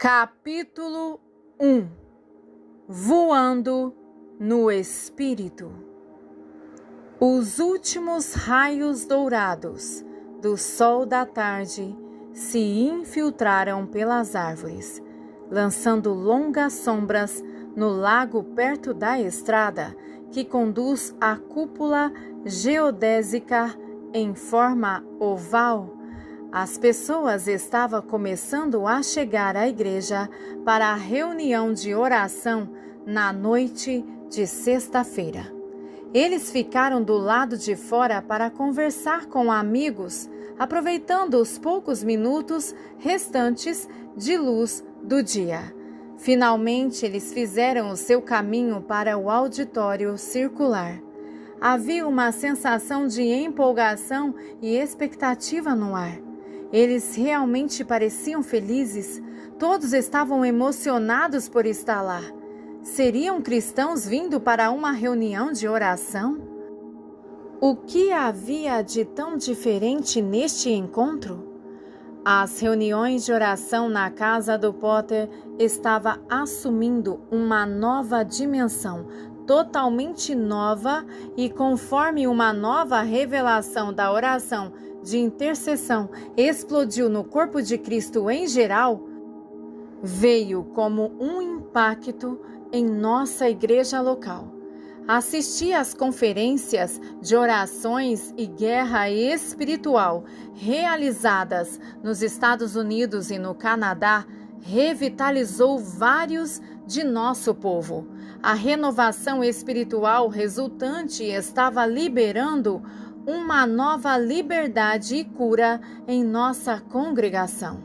Capítulo 1 Voando no Espírito. Os últimos raios dourados do sol da tarde se infiltraram pelas árvores, lançando longas sombras no lago perto da estrada que conduz à cúpula geodésica em forma oval. As pessoas estavam começando a chegar à igreja para a reunião de oração na noite de sexta-feira. Eles ficaram do lado de fora para conversar com amigos, aproveitando os poucos minutos restantes de luz do dia. Finalmente, eles fizeram o seu caminho para o auditório circular. Havia uma sensação de empolgação e expectativa no ar. Eles realmente pareciam felizes. Todos estavam emocionados por estar lá. Seriam cristãos vindo para uma reunião de oração? O que havia de tão diferente neste encontro? As reuniões de oração na casa do Potter estavam assumindo uma nova dimensão, totalmente nova, e conforme uma nova revelação da oração de intercessão explodiu no corpo de Cristo em geral, veio como um impacto em nossa igreja local. Assisti às conferências de orações e guerra espiritual realizadas nos Estados Unidos e no Canadá revitalizou vários de nosso povo. A renovação espiritual resultante estava liberando uma nova liberdade e cura em nossa congregação.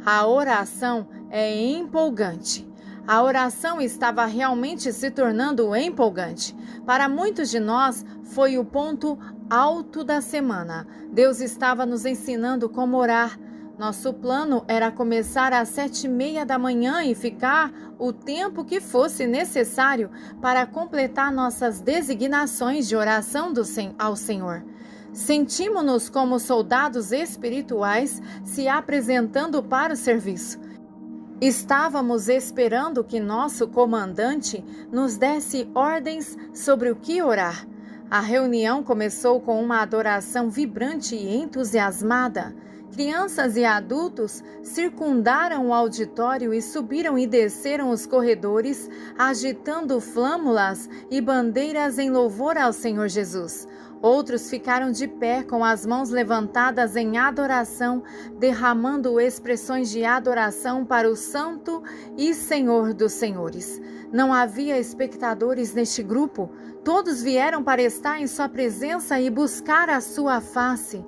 A oração é empolgante. A oração estava realmente se tornando empolgante. Para muitos de nós, foi o ponto alto da semana. Deus estava nos ensinando como orar. Nosso plano era começar às 7:30 da manhã e ficar o tempo que fosse necessário para completar nossas designações de oração ao Senhor. Sentimos-nos como soldados espirituais se apresentando para o serviço. Estávamos esperando que nosso comandante nos desse ordens sobre o que orar. A reunião começou com uma adoração vibrante e entusiasmada. Crianças e adultos circundaram o auditório e subiram e desceram os corredores, agitando flâmulas e bandeiras em louvor ao Senhor Jesus. Outros ficaram de pé com as mãos levantadas em adoração, derramando expressões de adoração para o Santo e Senhor dos Senhores. Não havia espectadores neste grupo. Todos vieram para estar em sua presença e buscar a sua face.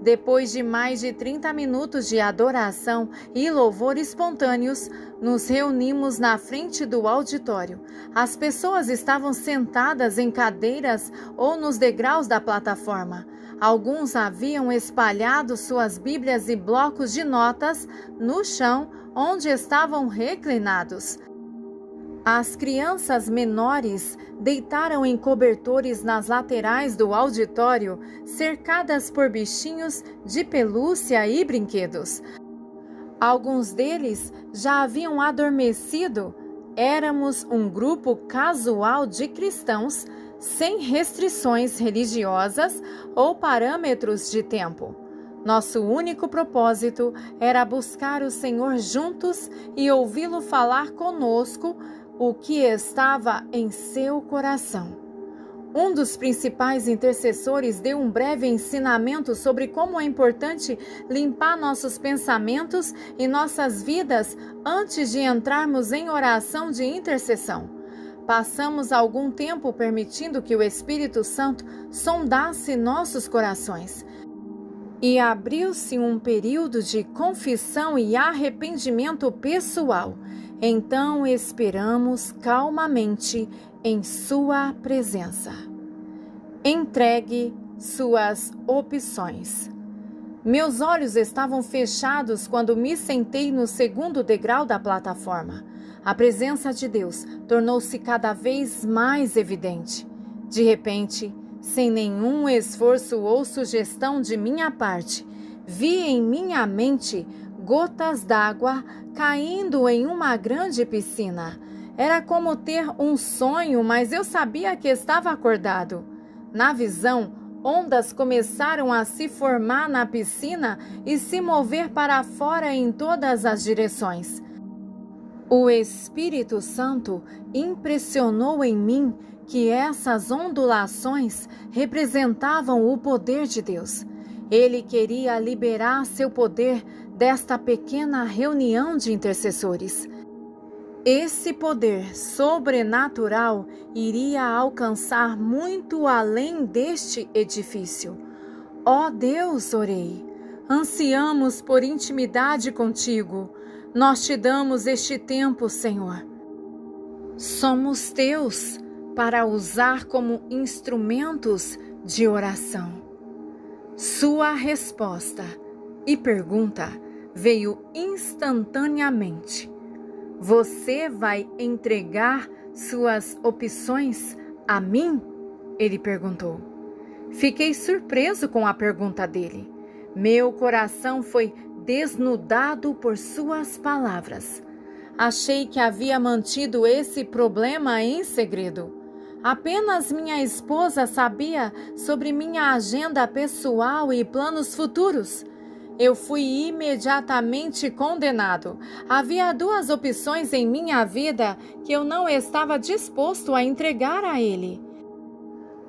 Depois de mais de 30 minutos de adoração e louvor espontâneos, nos reunimos na frente do auditório. As pessoas estavam sentadas em cadeiras ou nos degraus da plataforma. Alguns haviam espalhado suas Bíblias e blocos de notas no chão onde estavam reclinados. As crianças menores deitaram em cobertores nas laterais do auditório, cercadas por bichinhos de pelúcia e brinquedos. Alguns deles já haviam adormecido. Éramos um grupo casual de cristãos, sem restrições religiosas ou parâmetros de tempo. Nosso único propósito era buscar o Senhor juntos e ouvi-lo falar conosco o que estava em seu coração. Um dos principais intercessores deu um breve ensinamento sobre como é importante limpar nossos pensamentos e nossas vidas antes de entrarmos em oração de intercessão. Passamos algum tempo permitindo que o Espírito Santo sondasse nossos corações. E abriu-se um período de confissão e arrependimento pessoal. Então esperamos calmamente em sua presença. Entregue suas opções. Meus olhos estavam fechados quando me sentei no segundo degrau da plataforma. A presença de Deus tornou-se cada vez mais evidente. De repente, sem nenhum esforço ou sugestão de minha parte, vi em minha mente gotas d'água caindo em uma grande piscina. Era como ter um sonho, mas eu sabia que estava acordado. Na visão, ondas começaram a se formar na piscina e se mover para fora em todas as direções. O Espírito Santo impressionou em mim que essas ondulações representavam o poder de Deus. Ele queria liberar seu poder desta pequena reunião de intercessores. Esse poder sobrenatural iria alcançar muito além deste edifício. Ó Deus, orei, ansiamos por intimidade contigo. Nós te damos este tempo, Senhor. Somos teus para usar como instrumentos de oração. Sua resposta e pergunta veio instantaneamente. Você vai entregar suas opções a mim? Ele perguntou. Fiquei surpreso com a pergunta dele. Meu coração foi desnudado por suas palavras. Achei que havia mantido esse problema em segredo. Apenas minha esposa sabia sobre minha agenda pessoal e planos futuros. Eu fui imediatamente condenado. Havia duas opções em minha vida que eu não estava disposto a entregar a ele.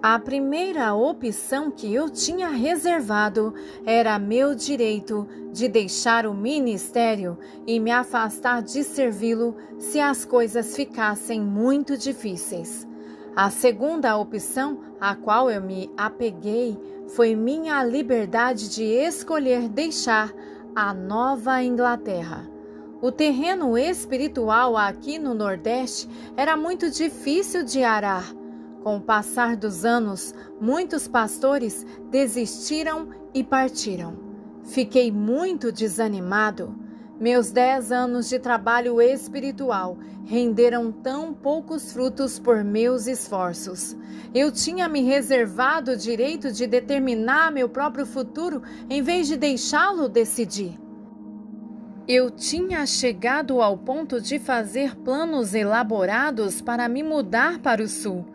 A primeira opção que eu tinha reservado era meu direito de deixar o ministério e me afastar de servi-lo se as coisas ficassem muito difíceis. A segunda opção, a qual eu me apeguei, foi minha liberdade de escolher deixar a Nova Inglaterra. O terreno espiritual aqui no Nordeste era muito difícil de arar. Com o passar dos anos, muitos pastores desistiram e partiram. Fiquei muito desanimado. Meus 10 anos de trabalho espiritual renderam tão poucos frutos por meus esforços. Eu tinha me reservado o direito de determinar meu próprio futuro em vez de deixá-lo decidir. Eu tinha chegado ao ponto de fazer planos elaborados para me mudar para o sul.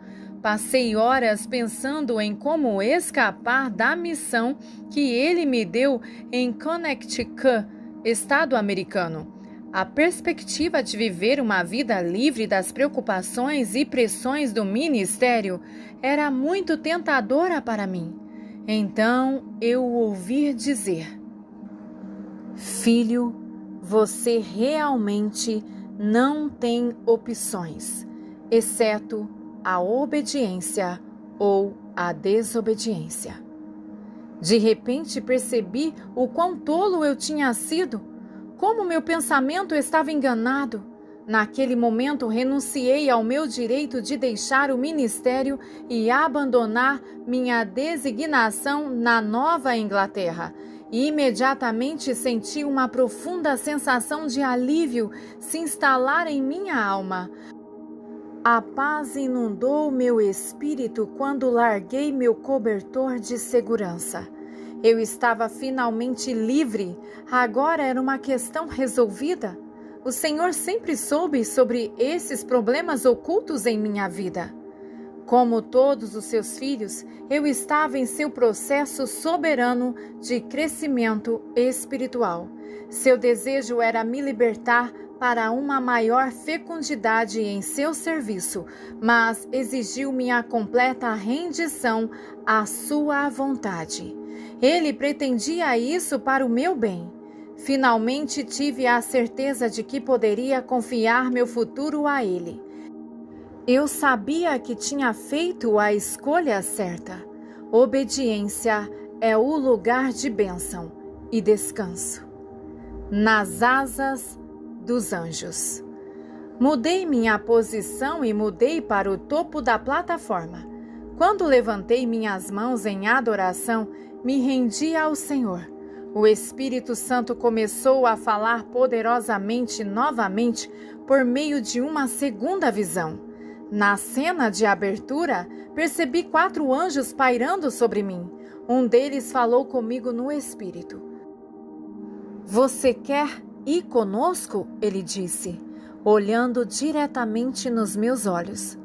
Passei horas pensando em como escapar da missão que ele me deu em Connecticut, estado americano. A perspectiva de viver uma vida livre das preocupações e pressões do ministério era muito tentadora para mim. Então eu ouvi dizer: Filho, você realmente não tem opções, exceto a obediência ou a desobediência. De repente percebi o quão tolo eu tinha sido, como meu pensamento estava enganado. Naquele momento renunciei ao meu direito de deixar o ministério e abandonar minha designação na Nova Inglaterra. E imediatamente senti uma profunda sensação de alívio se instalar em minha alma. A paz inundou meu espírito quando larguei meu cobertor de segurança. Eu estava finalmente livre. Agora era uma questão resolvida. O Senhor sempre soube sobre esses problemas ocultos em minha vida. Como todos os seus filhos, eu estava em seu processo soberano de crescimento espiritual. Seu desejo era me libertar para uma maior fecundidade em seu serviço, mas exigiu minha completa rendição à sua vontade. Ele pretendia isso para o meu bem. Finalmente tive a certeza de que poderia confiar meu futuro a ele. Eu sabia que tinha feito a escolha certa. Obediência é o lugar de bênção e descanso. Nas asas dos anjos. Mudei minha posição e mudei para o topo da plataforma. Quando levantei minhas mãos em adoração, me rendi ao Senhor. O Espírito Santo começou a falar poderosamente novamente por meio de uma segunda visão. Na cena de abertura, percebi 4 anjos pairando sobre mim. Um deles falou comigo no Espírito. Você quer ir conosco?" ele disse, olhando diretamente nos meus olhos.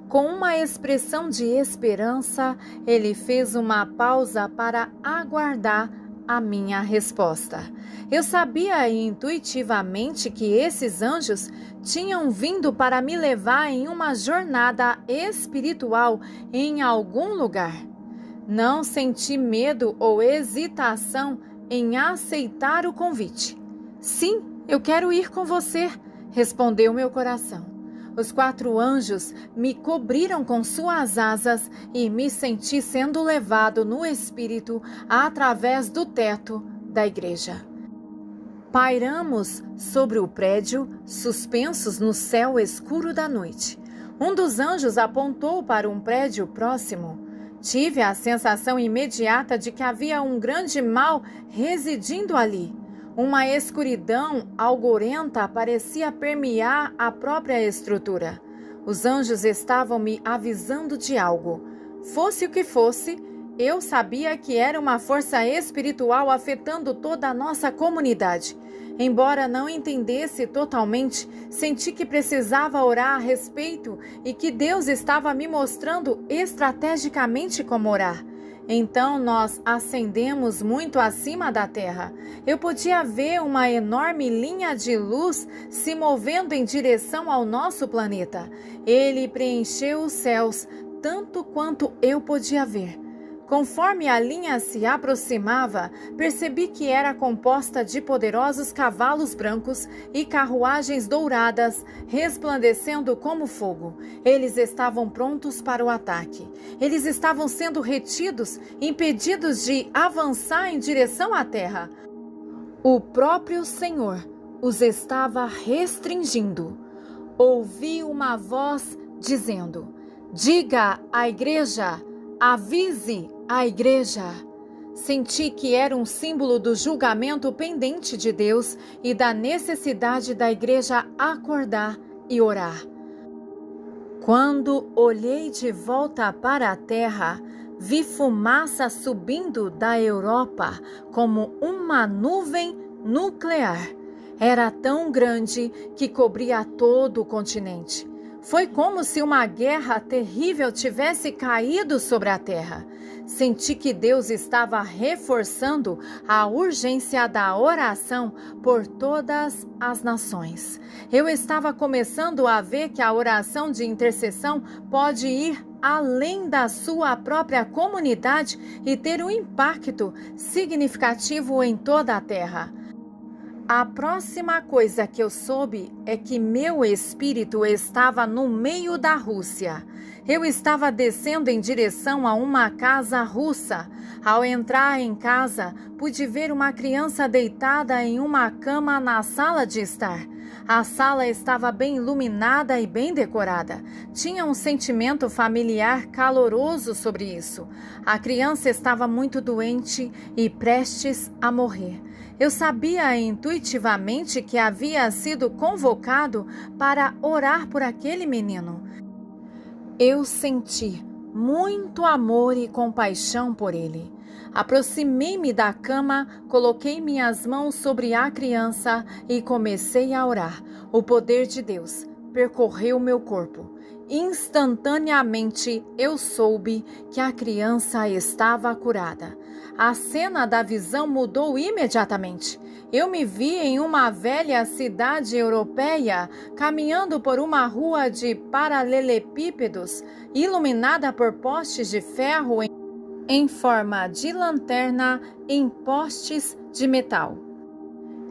Com uma expressão de esperança, ele fez uma pausa para aguardar a minha resposta. Eu sabia intuitivamente que esses anjos tinham vindo para me levar em uma jornada espiritual em algum lugar. Não senti medo ou hesitação em aceitar o convite. "Sim, eu quero ir com você", respondeu meu coração. Os 4 anjos me cobriram com suas asas e me senti sendo levado no espírito através do teto da igreja. Pairamos sobre o prédio, suspensos no céu escuro da noite. Um dos anjos apontou para um prédio próximo. Tive a sensação imediata de que havia um grande mal residindo ali. Uma escuridão algorenta parecia permear a própria estrutura. Os anjos estavam me avisando de algo. Fosse o que fosse, eu sabia que era uma força espiritual afetando toda a nossa comunidade. Embora não entendesse totalmente, senti que precisava orar a respeito e que Deus estava me mostrando estrategicamente como orar. Então nós ascendemos muito acima da terra. Eu podia ver uma enorme linha de luz se movendo em direção ao nosso planeta. Ele preencheu os céus tanto quanto eu podia ver. Conforme a linha se aproximava, percebi que era composta de poderosos cavalos brancos e carruagens douradas, resplandecendo como fogo. Eles estavam prontos para o ataque. Eles estavam sendo retidos, impedidos de avançar em direção à terra. O próprio Senhor os estava restringindo. Ouvi uma voz dizendo: "Diga à igreja, avise a igreja." Senti que era um símbolo do julgamento pendente de Deus e da necessidade da igreja acordar e orar. Quando olhei de volta para a terra, vi fumaça subindo da Europa como uma nuvem nuclear. Era tão grande que cobria todo o continente. Foi como se uma guerra terrível tivesse caído sobre a terra. Senti que Deus estava reforçando a urgência da oração por todas as nações. Eu estava começando a ver que a oração de intercessão pode ir além da sua própria comunidade e ter um impacto significativo em toda a terra. A próxima coisa que eu soube é que meu espírito estava no meio da Rússia. Eu estava descendo em direção a uma casa russa. Ao entrar em casa, pude ver uma criança deitada em uma cama na sala de estar. A sala estava bem iluminada e bem decorada. Tinha um sentimento familiar caloroso sobre isso. A criança estava muito doente e prestes a morrer. Eu sabia intuitivamente que havia sido convocado para orar por aquele menino. Eu senti muito amor e compaixão por ele. Aproximei-me da cama, coloquei minhas mãos sobre a criança e comecei a orar. O poder de Deus percorreu meu corpo. Instantaneamente eu soube que a criança estava curada. A cena da visão mudou imediatamente. Eu me vi em uma velha cidade europeia, caminhando por uma rua de paralelepípedos, iluminada por postes de ferro em forma de lanterna em postes de metal.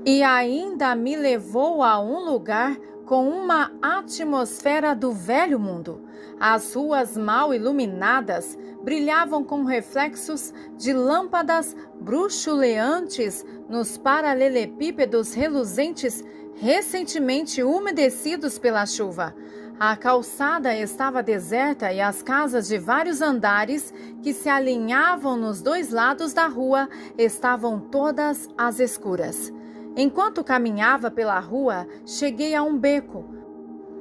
E ainda me levou a um lugar com uma atmosfera do velho mundo. As ruas mal iluminadas brilhavam com reflexos de lâmpadas bruxuleantes nos paralelepípedos reluzentes recentemente umedecidos pela chuva. A calçada estava deserta e as casas de vários andares que se alinhavam nos 2 lados da rua estavam todas às escuras. Enquanto caminhava pela rua, cheguei a um beco.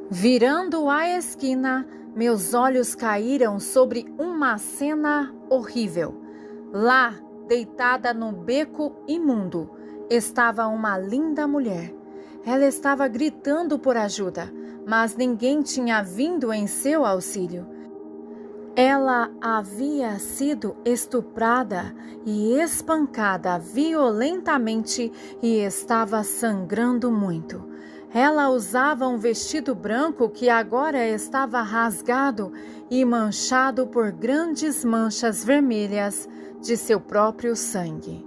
Virando a esquina, meus olhos caíram sobre uma cena horrível. Lá, deitada no beco imundo, estava uma linda mulher. Ela estava gritando por ajuda, mas ninguém tinha vindo em seu auxílio. Ela havia sido estuprada e espancada violentamente e estava sangrando muito. Ela usava um vestido branco que agora estava rasgado e manchado por grandes manchas vermelhas de seu próprio sangue.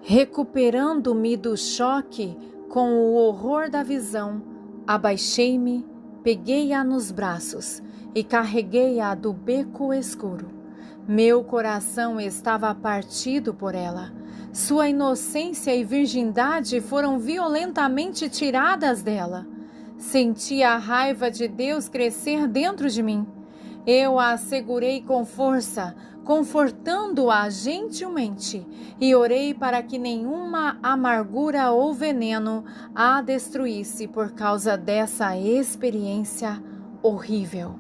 Recuperando-me do choque com o horror da visão, abaixei-me, peguei-a nos braços e carreguei-a do beco escuro. Meu coração estava partido por ela. Sua inocência e virgindade foram violentamente tiradas dela. Senti a raiva de Deus crescer dentro de mim. Eu a segurei com força, confortando-a gentilmente, e orei para que nenhuma amargura ou veneno a destruísse por causa dessa experiência horrível.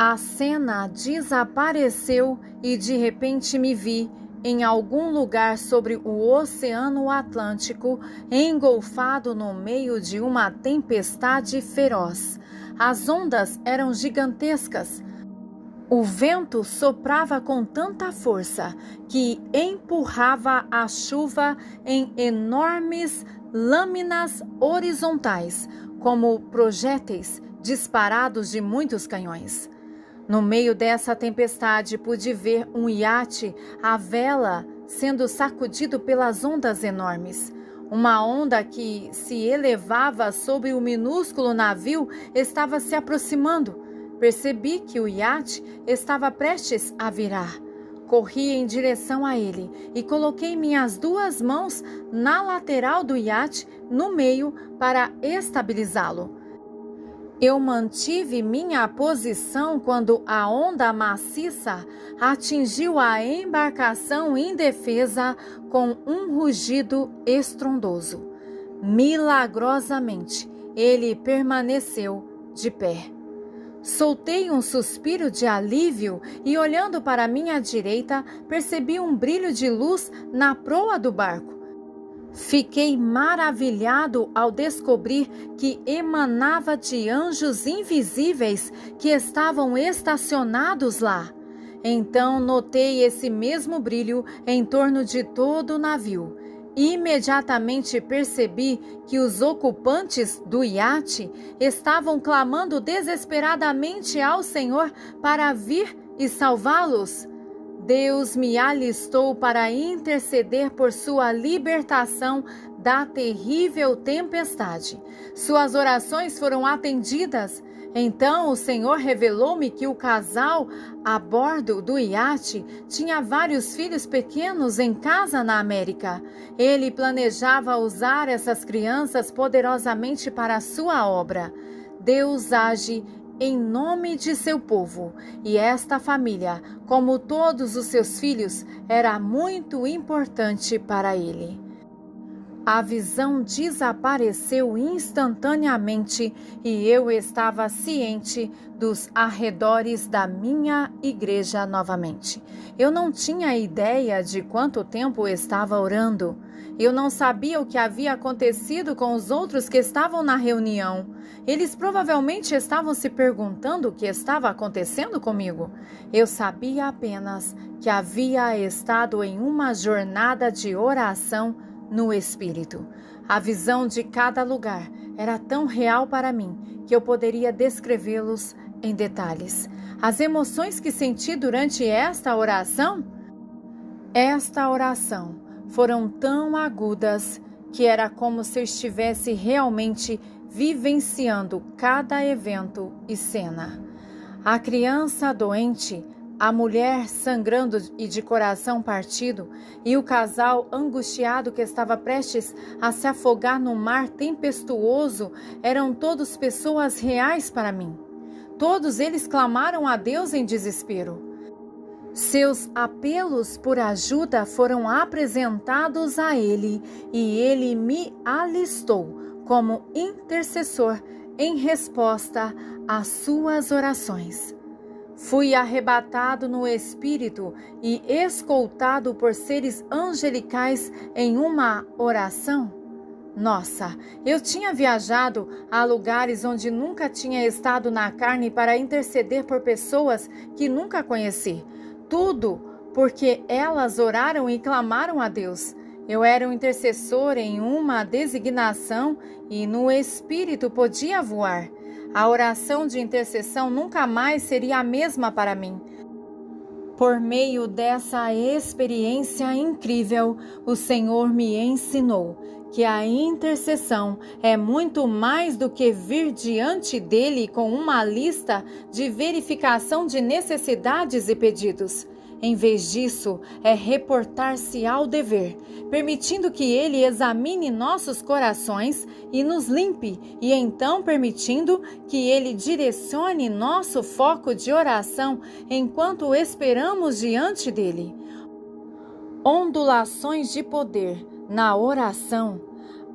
A cena desapareceu e de repente me vi em algum lugar sobre o Oceano Atlântico, engolfado no meio de uma tempestade feroz. As ondas eram gigantescas. O vento soprava com tanta força que empurrava a chuva em enormes lâminas horizontais, como projéteis disparados de muitos canhões. No meio dessa tempestade, pude ver um iate à vela sendo sacudido pelas ondas enormes. Uma onda que se elevava sobre o minúsculo navio estava se aproximando. Percebi que o iate estava prestes a virar. Corri em direção a ele e coloquei minhas duas mãos na lateral do iate, no meio, para estabilizá-lo. Eu mantive minha posição quando a onda maciça atingiu a embarcação indefesa com um rugido estrondoso. Milagrosamente, ele permaneceu de pé. Soltei um suspiro de alívio e, olhando para minha direita, percebi um brilho de luz na proa do barco. Fiquei maravilhado ao descobrir que emanava de anjos invisíveis que estavam estacionados lá. Então notei esse mesmo brilho em torno de todo o navio. Imediatamente percebi que os ocupantes do iate estavam clamando desesperadamente ao Senhor para vir e salvá-los. Deus me alistou para interceder por sua libertação da terrível tempestade. Suas orações foram atendidas. Então o Senhor revelou-me que o casal a bordo do iate tinha vários filhos pequenos em casa na América. Ele planejava usar essas crianças poderosamente para a sua obra. Deus age em nome de seu povo, e esta família, como todos os seus filhos, era muito importante para ele. A visão desapareceu instantaneamente e eu estava ciente dos arredores da minha igreja novamente. Eu não tinha ideia de quanto tempo estava orando. Eu não sabia o que havia acontecido com os outros que estavam na reunião. Eles provavelmente estavam se perguntando o que estava acontecendo comigo. Eu sabia apenas que havia estado em uma jornada de oração no Espírito. A visão de cada lugar era tão real para mim que eu poderia descrevê-los em detalhes. As emoções que senti durante esta oração foram tão agudas que era como se eu estivesse realmente vivenciando cada evento e cena. A criança doente, a mulher sangrando e de coração partido, e o casal angustiado que estava prestes a se afogar no mar tempestuoso eram todos pessoas reais para mim. Todos eles clamaram a Deus em desespero. Seus apelos por ajuda foram apresentados a Ele e Ele me alistou como intercessor em resposta às suas orações. Fui arrebatado no Espírito e escoltado por seres angelicais em uma oração. Nossa, eu tinha viajado a lugares onde nunca tinha estado na carne para interceder por pessoas que nunca conheci. Tudo porque elas oraram e clamaram a Deus. Eu era um intercessor em uma designação e no espírito podia voar. A oração de intercessão nunca mais seria a mesma para mim. Por meio dessa experiência incrível, o Senhor me ensinou que a intercessão é muito mais do que vir diante dele com uma lista de verificação de necessidades e pedidos. Em vez disso, é reportar-se ao dever, permitindo que ele examine nossos corações e nos limpe, e então permitindo que ele direcione nosso foco de oração enquanto esperamos diante dele. Ondulações de poder na oração,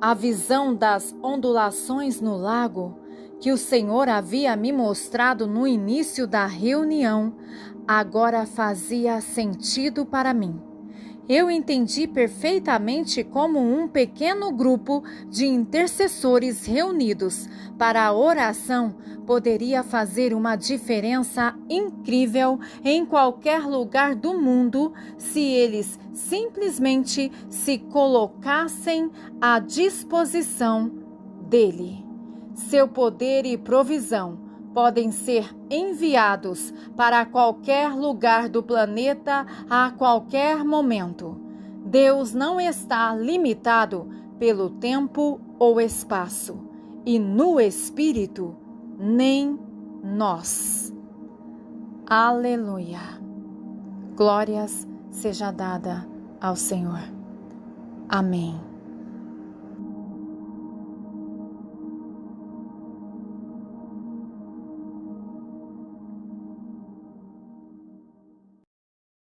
a visão das ondulações no lago, que o Senhor havia me mostrado no início da reunião, agora fazia sentido para mim. Eu entendi perfeitamente como um pequeno grupo de intercessores reunidos para a oração poderia fazer uma diferença incrível em qualquer lugar do mundo se eles simplesmente se colocassem à disposição dele. Seu poder e provisão podem ser enviados para qualquer lugar do planeta a qualquer momento. Deus não está limitado pelo tempo ou espaço, e no Espírito, nem nós. Aleluia! Glórias seja dada ao Senhor. Amém.